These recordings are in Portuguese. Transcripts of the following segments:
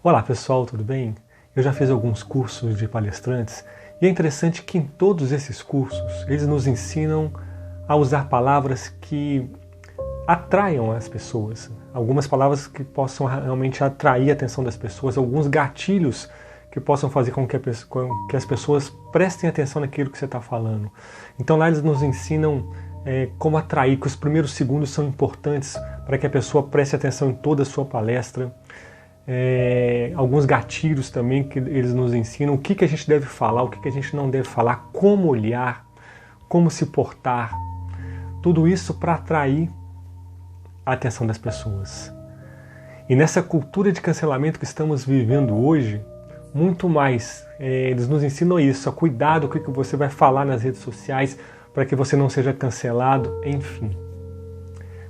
Olá pessoal, tudo bem? Eu já fiz alguns cursos de palestrantes e é interessante que em todos esses cursos eles nos ensinam a usar palavras que atraiam as pessoas. Algumas palavras que possam realmente atrair a atenção das pessoas, alguns gatilhos que possam fazer com que as pessoas prestem atenção naquilo que você está falando. Então lá eles nos ensinam como atrair, que os primeiros segundos são importantes para que a pessoa preste atenção em toda a sua palestra. Alguns gatilhos também que eles nos ensinam, o que a gente deve falar, o que a gente não deve falar, como olhar, como se portar. Tudo isso para atrair a atenção das pessoas. E nessa cultura de cancelamento que estamos vivendo hoje, muito mais, eles nos ensinam isso, a cuidado com o que você vai falar nas redes sociais para que você não seja cancelado, enfim.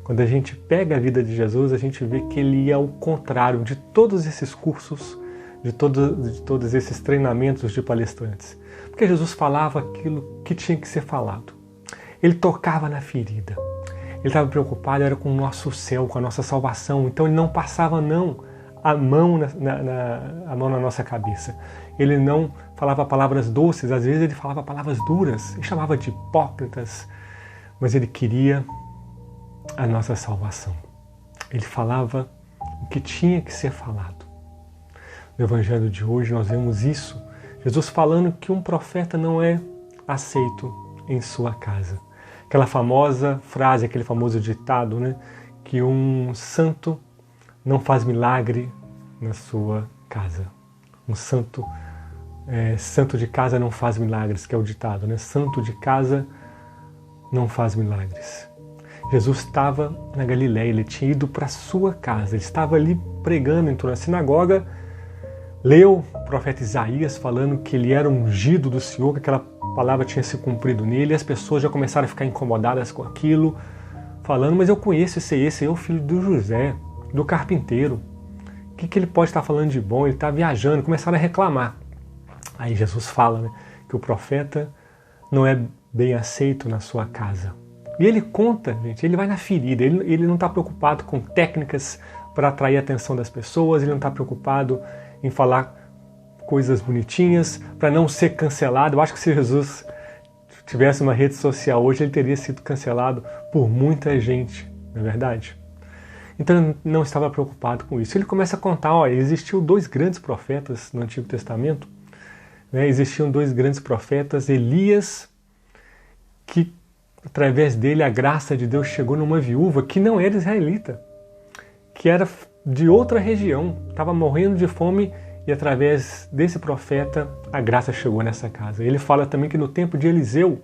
Quando a gente pega a vida de Jesus, a gente vê que ele é o contrário de todos esses cursos, de todos esses treinamentos de palestrantes. Porque Jesus falava aquilo que tinha que ser falado. Ele tocava na ferida. Ele estava preocupado era com o nosso céu, com a nossa salvação. Então ele não passava a mão na nossa cabeça. Ele não falava palavras doces, às vezes ele falava palavras duras, ele chamava de hipócritas, mas ele queria a nossa salvação. Ele falava o que tinha que ser falado. No Evangelho de hoje nós vemos isso, Jesus falando que um profeta não é aceito em sua casa. Aquela famosa frase, aquele famoso ditado, né, que um santo não faz milagre na sua casa. Um santo de casa não faz milagres, que é o ditado, né? Santo de casa não faz milagres. Jesus estava na Galileia, ele tinha ido para a sua casa, ele estava ali pregando, entrou na sinagoga, leu o profeta Isaías falando que ele era ungido do Senhor, que aquela palavra tinha se cumprido nele, e as pessoas já começaram a ficar incomodadas com aquilo, falando, mas eu conheço esse é o filho do José, do carpinteiro. O que ele pode estar falando de bom? Ele está viajando, começaram a reclamar. Aí Jesus fala, né, que o profeta não é bem aceito na sua casa. E ele conta, gente, ele vai na ferida, ele não está preocupado com técnicas para atrair a atenção das pessoas, ele não está preocupado em falar coisas bonitinhas para não ser cancelado. Eu acho que se Jesus tivesse uma rede social hoje, ele teria sido cancelado por muita gente, não é verdade? Então ele não estava preocupado com isso. Ele começa a contar, existiu 2 grandes profetas no Antigo Testamento, né? Existiam 2 grandes profetas, Elias, que através dele a graça de Deus chegou numa viúva que não era israelita, que era de outra região, estava morrendo de fome e através desse profeta a graça chegou nessa casa. Ele fala também que no tempo de Eliseu,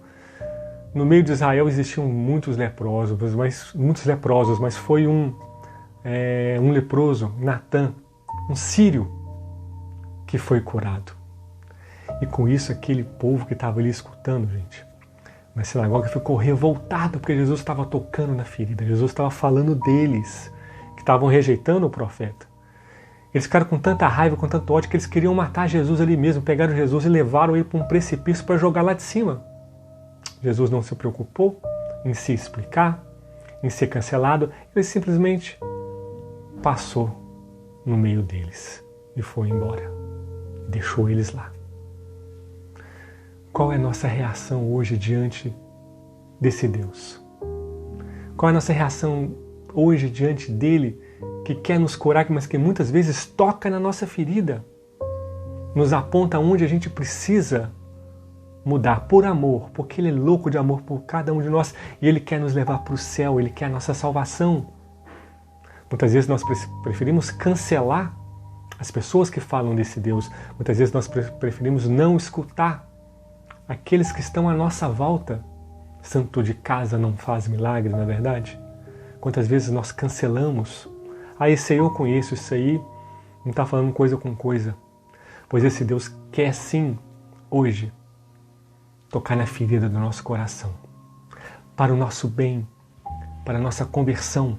no meio de Israel existiam muitos leprosos, mas foi um leproso, Natã, um sírio, que foi curado. E com isso aquele povo que estava ali escutando, gente, na sinagoga ficou revoltado porque Jesus estava tocando na ferida, Jesus estava falando deles, que estavam rejeitando o profeta. Eles ficaram com tanta raiva, com tanto ódio, que eles queriam matar Jesus ali mesmo, pegaram Jesus e levaram ele para um precipício para jogar lá de cima. Jesus não se preocupou em se explicar, em ser cancelado, ele simplesmente passou no meio deles e foi embora, deixou eles lá. Qual é a nossa reação hoje diante desse Deus? Qual é a nossa reação hoje diante dele que quer nos curar, mas que muitas vezes toca na nossa ferida, nos aponta onde a gente precisa mudar por amor, porque ele é louco de amor por cada um de nós e ele quer nos levar para o céu, ele quer a nossa salvação. Muitas vezes nós preferimos cancelar as pessoas que falam desse Deus, muitas vezes nós preferimos não escutar aqueles que estão à nossa volta. Santo de casa não faz milagre, não é verdade? Quantas vezes nós cancelamos? Esse aí eu conheço, isso aí não está falando coisa com coisa. Pois esse Deus quer sim, hoje, tocar na ferida do nosso coração, para o nosso bem, para a nossa conversão.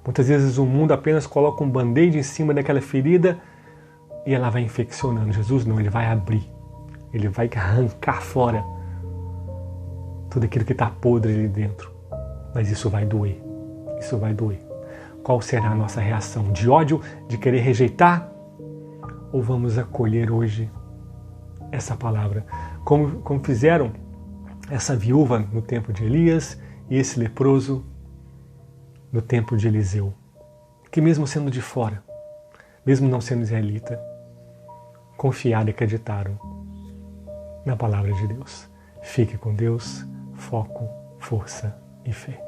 Muitas vezes o mundo apenas coloca um band-aid em cima daquela ferida e ela vai infeccionando. Jesus não, ele vai abrir. Ele vai arrancar fora tudo aquilo que está podre ali dentro. Mas isso vai doer. Isso vai doer. Qual será a nossa reação? De ódio? De querer rejeitar? ou vamos acolher hoje essa palavra? Como fizeram essa viúva no tempo de Elias e esse leproso no tempo de Eliseu, que mesmo sendo de fora, mesmo não sendo israelita, confiaram e acreditaram na palavra de Deus. Fique com Deus, foco, força e fé.